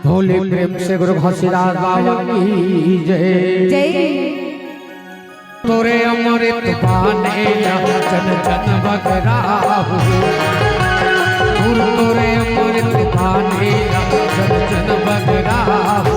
भोले प्रेम से गुरु घसीदास बाबा की जय जय। तोरे अमृत पाने जन जन बगराहु, तोरे अमृत पाने जन जन बगराहु।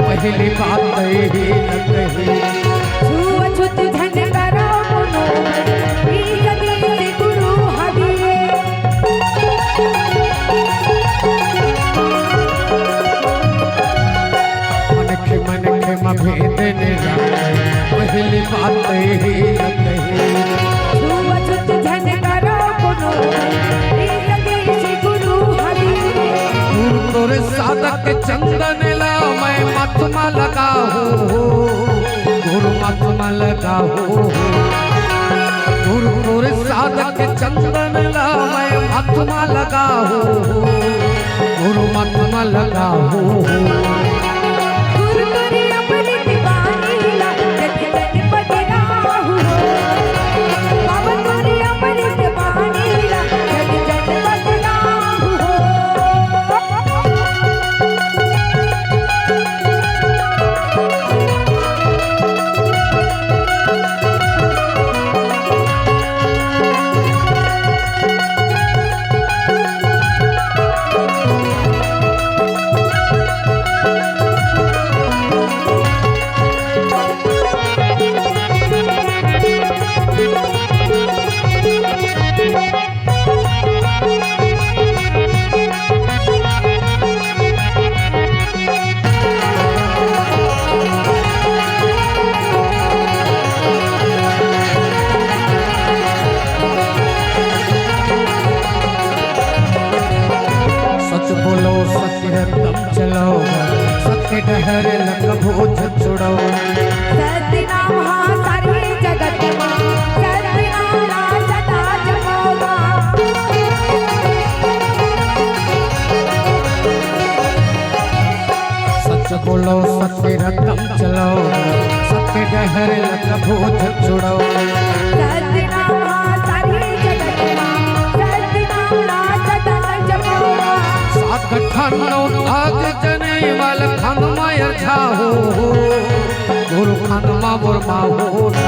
पहली बात ही छुअछूत धन करो गुरु हदिए। मनखे मनखे भेद पहली बात ही छुअछूत धन करो गुरु हदिए। तोरे साधक चंदन ला मैं मथमा लगाओ, गुरु मथमा लगाओ। गुरु तोरे साधक चंदन ला मैं मथमा लगाओ, गुरु मथमा लगाओ। गुरु तोरे अमृत पानी ला जन जन बगराहु, बाबा तोरे अमृत पानी ला जन जन बगराहु। चलो सत्य डहर लग भोज छुड़ो, सत्य नाम सारे जगत में, सत्य नाम सदा जपोगा। सच बोलो सत्य रत्नम चलो, सत्य डहर लग भोज छुड़ो, सत्य नाम सारे जगत में, सत्य नाम सदा जपोगा। सात खन्नो ताज जने वाल खन मायर छाहो, गुरु खन मा बुरमा हो ना।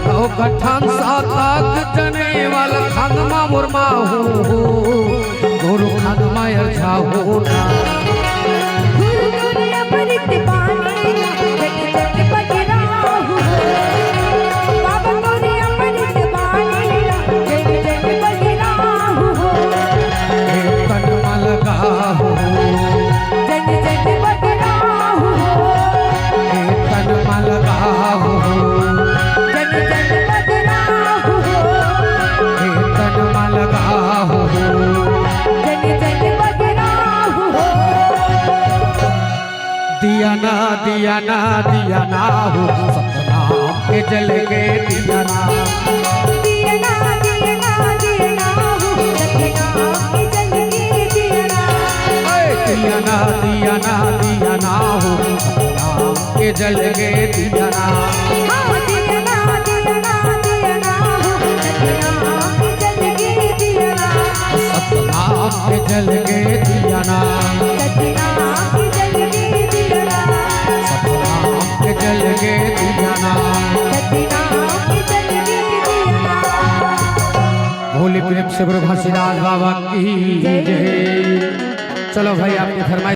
नौ गठान सात ताज जने वाल खन मा बुरमा हो, गुरु खन मायर छाहो ना। गुरु तोरे अमृत पानी जन जन बगराहु, बाबा तोरे अमृत पानी जन जन बगराहु। तन मा लगाहु, जन जन बगराहु, तन मा लगाहु, जन जन बगराहु, तन मा लगाहु, जन जन बगराहु। दिया ना दिया ना दिया ना हो, सतनाम के जल के दिया ना, दिया ना दिया ना दिया ना हो, सतनाम के जल के दिया ना। दिया ना दिया ना दिया ना हो, सतनाम के जल के दिया ना। दिया ना दिया ना दिया ना हो, सतनाम के जल के दिया। के जल के दिया नाम, सतनाम के जल के दिया नाम, सतनाम के जल के दिया नाम। सतनाम के जल के दिया नाम। भोले प्रेम से गुरु घासीदास बाबा की जय। चलो भाई आपकी फरमाइश